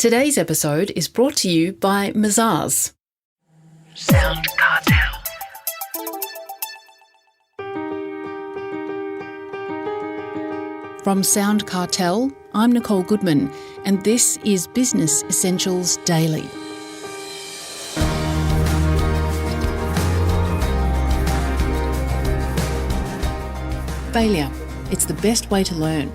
Today's episode is brought to you by Mazars. SoundCartel. From SoundCartel, I'm Nicole Goodman, and this is Business Essentials Daily. Failure. It's the best way to learn,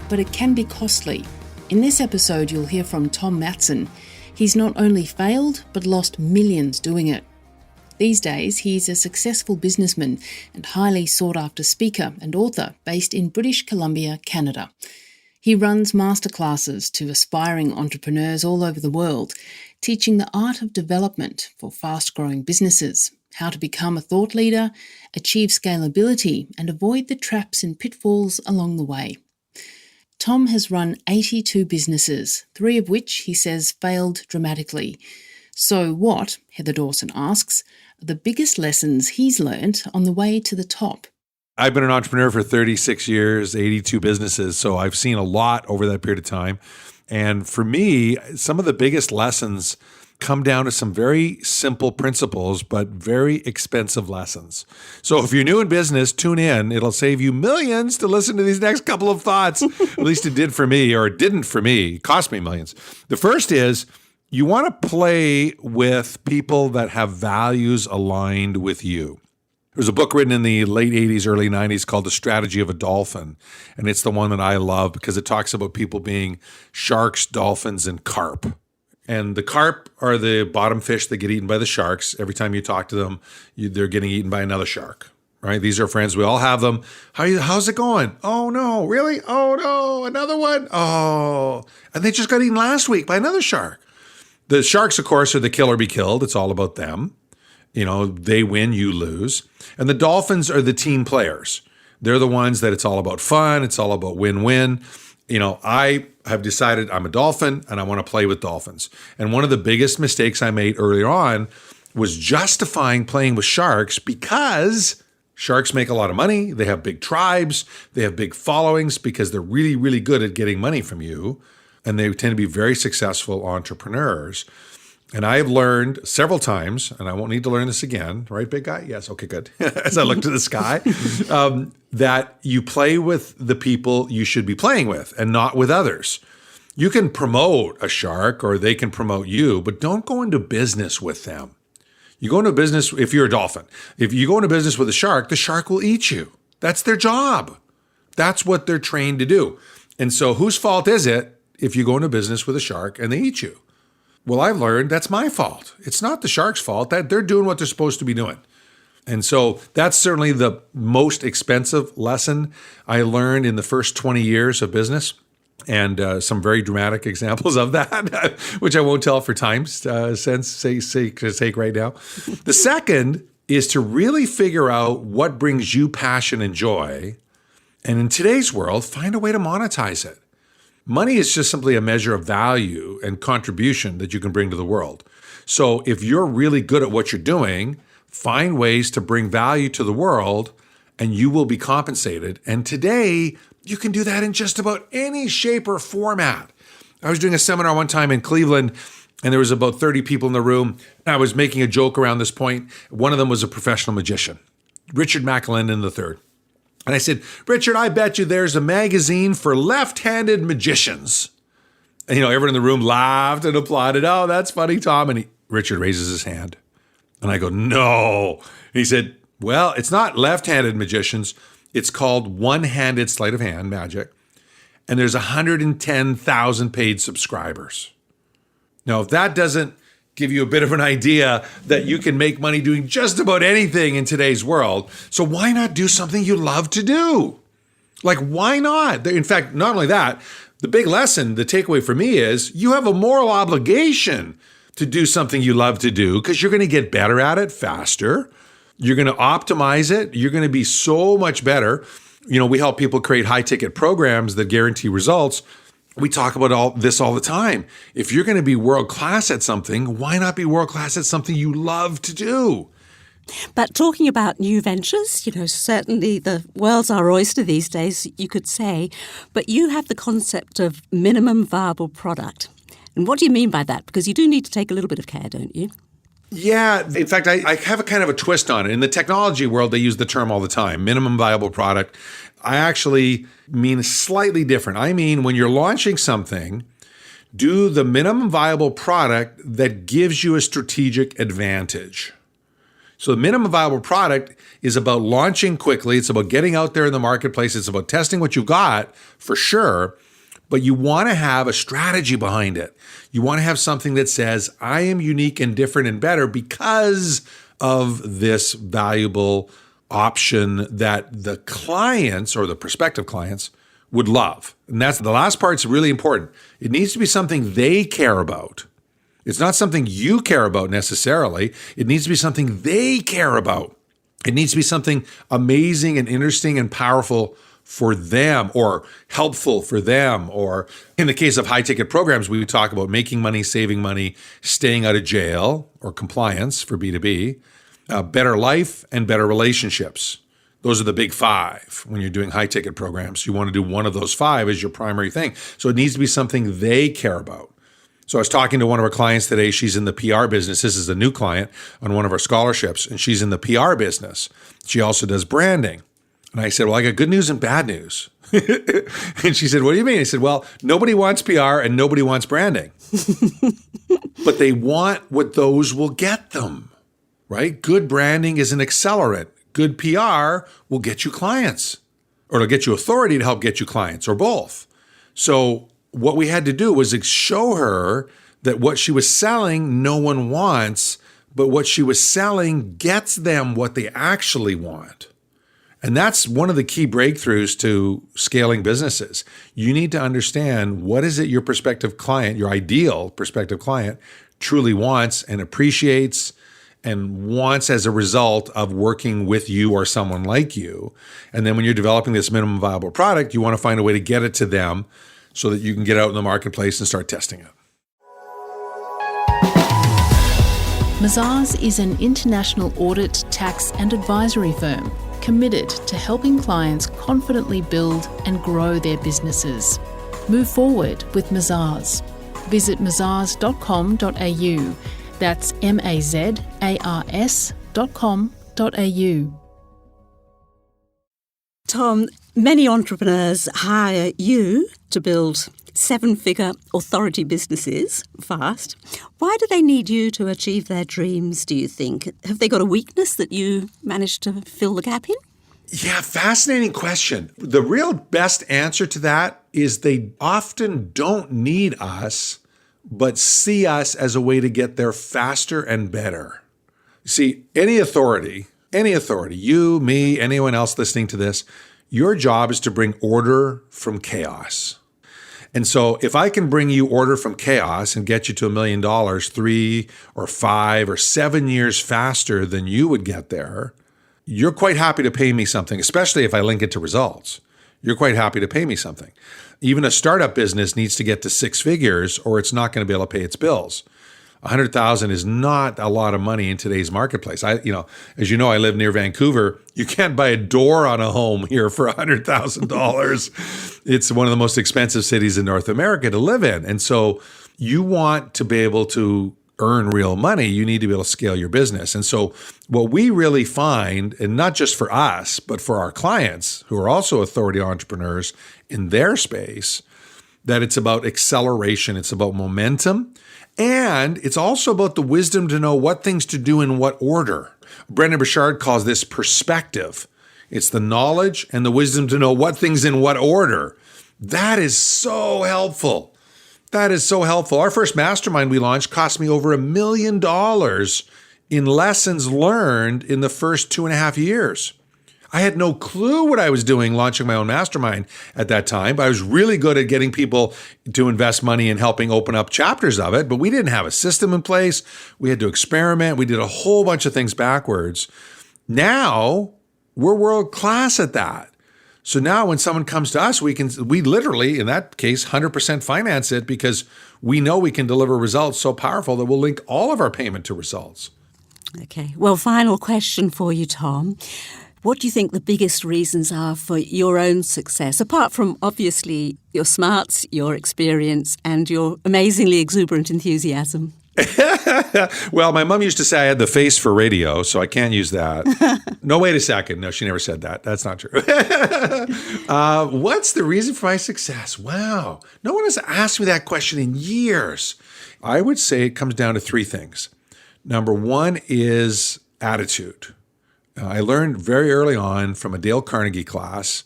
but it can be costly. In this episode, you'll hear from Tom Matzen. He's not only failed, but lost millions doing it. These days, he's a successful businessman and highly sought-after speaker and author based in British Columbia, Canada. He runs masterclasses to aspiring entrepreneurs all over the world, teaching the art of development for fast-growing businesses, how to become a thought leader, achieve scalability, and avoid the traps and pitfalls along the way. Tom has run 82 businesses, 3 of which he says failed dramatically. So what, Heather Dawson asks, are the biggest lessons he's learned on the way to the top? I've been an entrepreneur for 36 years, 82 businesses, so I've seen a lot over that period of time. And for me, some of the biggest lessons come down to some very simple principles, but very expensive lessons. So if you're new in business, tune in. It'll save you millions to listen to these next couple of thoughts. At least it did for me, or it didn't for me. It cost me millions. The first is you want to play with people that have values aligned with you. There was a book written in the late 80s, early 90s called The Strategy of a Dolphin. And it's the one that I love because it talks about people being sharks, dolphins, and carp. And the carp are the bottom fish that get eaten by the sharks. Every time you talk to them, they're getting eaten by another shark, right? These are friends. We all have them. How's it going? Oh, no. Really? Oh, no. Another one? Oh. And they just got eaten last week by another shark. The sharks, of course, are the kill or be killed. It's all about them. You know, they win, you lose. And the dolphins are the team players. They're the ones that it's all about fun. It's all about win-win. You know, I have decided I'm a dolphin and I want to play with dolphins. And one of the biggest mistakes I made earlier on was justifying playing with sharks because sharks make a lot of money. They have big tribes. They have big followings because they're really, really good at getting money from you. And they tend to be very successful entrepreneurs. And I have learned several times, and I won't need to learn this again, right, big guy? Yes, okay, good. As I look to the sky, that you play with the people you should be playing with and not with others. You can promote a shark or they can promote you, but don't go into business with them. You go into business, if you're a dolphin, if you go into business with a shark, the shark will eat you. That's their job. That's what they're trained to do. And so whose fault is it if you go into business with a shark and they eat you? Well, I've learned that's my fault. It's not the shark's fault. That they're doing what they're supposed to be doing. And so that's certainly the most expensive lesson I learned in the first 20 years of business. And some very dramatic examples of that, which I won't tell for time's sake right now. The second is to really figure out what brings you passion and joy. And in today's world, find a way to monetize it. Money is just simply a measure of value and contribution that you can bring to the world. So if you're really good at what you're doing, find ways to bring value to the world and you will be compensated. And today, you can do that in just about any shape or format. I was doing a seminar one time in Cleveland and there was about 30 people in the room. And I was making a joke around this point. One of them was a professional magician, Richard McElendon III. And I said, Richard, I bet you there's a magazine for left-handed magicians. And, everyone in the room laughed and applauded. Oh, that's funny, Tom. And Richard raises his hand. And I go, no. And he said, well, it's not left-handed magicians. It's called one-handed sleight of hand magic. And there's 110,000 paid subscribers. Now, if that doesn't give you a bit of an idea that you can make money doing just about anything in today's world. So why not do something you love to do? Like, why not? In fact, not only that, the big lesson, the takeaway for me is you have a moral obligation to do something you love to do because you're going to get better at it faster. You're going to optimize it. You're going to be so much better. We help people create high-ticket programs that guarantee results. We talk about all the time. If you're going to be world-class at something, why not be world-class at something you love to do? But talking about new ventures, certainly the world's our oyster these days, you could say, but you have the concept of minimum viable product. And what do you mean by that? Because you do need to take a little bit of care, don't you? Yeah. In fact, I have a kind of a twist on it. In the technology world, they use the term all the time, minimum viable product. I actually mean slightly different. I mean, when you're launching something, do the minimum viable product that gives you a strategic advantage. So the minimum viable product is about launching quickly. It's about getting out there in the marketplace. It's about testing what you've got for sure. But you want to have a strategy behind it. You want to have something that says, I am unique and different and better because of this valuable option that the clients or the prospective clients would love. And that's the last part's really important. It needs to be something they care about. It's not something you care about necessarily. It needs to be something they care about. It needs to be something amazing and interesting and powerful for them or helpful for them. Or in the case of high ticket programs, we would talk about making money, saving money, staying out of jail or compliance for B2B, better life and better relationships. Those are the big five when you're doing high ticket programs. You want to do one of those five as your primary thing. So it needs to be something they care about. So I was talking to one of our clients today. She's in the PR business. This is a new client on one of our scholarships, and she's in the PR business. She also does branding. And I said, well, I got good news and bad news. And she said, what do you mean? I said, well, nobody wants PR and nobody wants branding. But they want what those will get them, right? Good branding is an accelerant. Good PR will get you clients, or it'll get you authority to help get you clients, or both. So what we had to do was show her that what she was selling, no one wants, but what she was selling gets them what they actually want. And that's one of the key breakthroughs to scaling businesses. You need to understand what is it your prospective client, your ideal prospective client, truly wants and appreciates and wants as a result of working with you or someone like you. And then when you're developing this minimum viable product, you want to find a way to get it to them so that you can get out in the marketplace and start testing it. Mazars is an international audit, tax and advisory firm committed to helping clients confidently build and grow their businesses. Move forward with Mazars. Visit mazars.com.au. That's mazars.com.au. Tom, many entrepreneurs hire you to build seven-figure authority businesses fast. Why do they need you to achieve their dreams, do you think? Have they got a weakness that you managed to fill the gap in? Yeah, fascinating question. The real best answer to that is they often don't need us, but see us as a way to get there faster and better. See, any authority, you, me, anyone else listening to this, your job is to bring order from chaos. And so if I can bring you order from chaos and get you to $1 million 3 or 5 or 7 years faster than you would get there, you're quite happy to pay me something, especially if I link it to results. You're quite happy to pay me something. Even a startup business needs to get to 6 figures or it's not going to be able to pay its bills. $100,000 is not a lot of money in today's marketplace. As you know, I live near Vancouver. You can't buy a door on a home here for $100,000. It's one of the most expensive cities in North America to live in. And so you want to be able to earn real money, you need to be able to scale your business. And so what we really find, and not just for us, but for our clients who are also authority entrepreneurs in their space, that it's about acceleration, it's about momentum, and it's also about the wisdom to know what things to do in what order. Brendan Burchard calls this perspective. It's the knowledge and the wisdom to know what things in what order. That is so helpful. That is so helpful. Our first mastermind we launched cost me over $1 million in lessons learned in the first 2.5 years. I had no clue what I was doing launching my own mastermind at that time, but I was really good at getting people to invest money and helping open up chapters of it, but we didn't have a system in place. We had to experiment. We did a whole bunch of things backwards. Now we're world class at that. So now when someone comes to us, we literally, in that case, 100% finance it because we know we can deliver results so powerful that we'll link all of our payment to results. Okay. Well, final question for you, Tom. What do you think the biggest reasons are for your own success, apart from obviously your smarts, your experience, and your amazingly exuberant enthusiasm? Well, my mom used to say I had the face for radio, so I can't use that. No, wait a second. No, she never said that. That's not true. What's the reason for my success? Wow. No one has asked me that question in years. I would say it comes down to three things. Number one is attitude. I learned very early on from a Dale Carnegie class.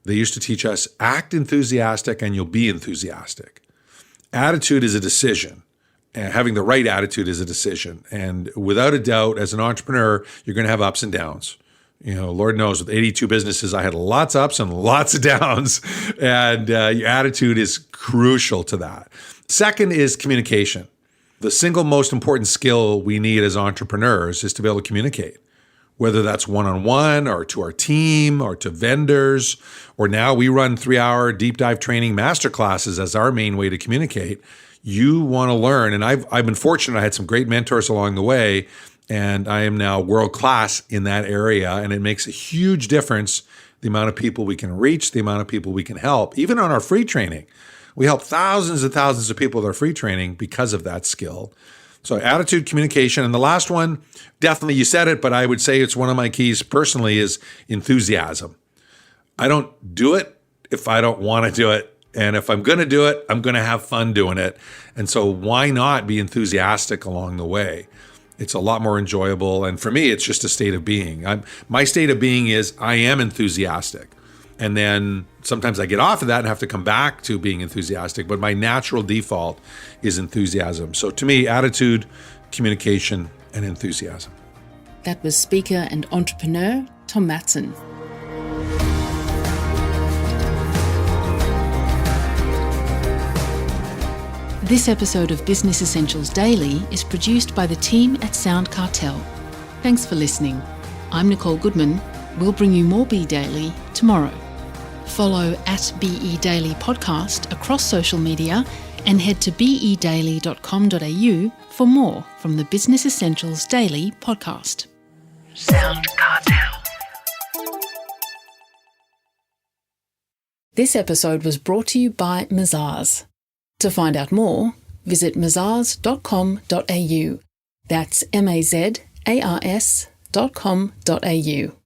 They used to teach us, act enthusiastic and you'll be enthusiastic. Attitude is a decision. And having the right attitude is a decision. And without a doubt, as an entrepreneur, you're going to have ups and downs. You know, Lord knows, with 82 businesses, I had lots of ups and lots of downs. And your attitude is crucial to that. Second is communication. The single most important skill we need as entrepreneurs is to be able to communicate, whether that's one-on-one or to our team or to vendors, or now we run 3-hour deep dive training masterclasses as our main way to communicate. You want to learn. And I've been fortunate. I had some great mentors along the way, and I am now world-class in that area. And it makes a huge difference, the amount of people we can reach, the amount of people we can help. Even on our free training, we help thousands and thousands of people with our free training because of that skill. So attitude, communication. And the last one, definitely you said it, but I would say it's one of my keys personally, is enthusiasm. I don't do it if I don't want to do it. And if I'm going to do it, I'm going to have fun doing it. And so why not be enthusiastic along the way? It's a lot more enjoyable. And for me, it's just a state of being. My state of being is I am enthusiastic. And then sometimes I get off of that and have to come back to being enthusiastic. But my natural default is enthusiasm. So to me, attitude, communication, and enthusiasm. That was speaker and entrepreneur Tom Matzen. This episode of Business Essentials Daily is produced by the team at SoundCartel. Thanks for listening. I'm Nicole Goodman. We'll bring you more Be Daily tomorrow. Follow at BE Daily Podcast across social media and head to bedaily.com.au for more from the Business Essentials Daily podcast. SoundCartel. This episode was brought to you by Mazars. To find out more, visit mazars.com.au. That's mazars.com.au.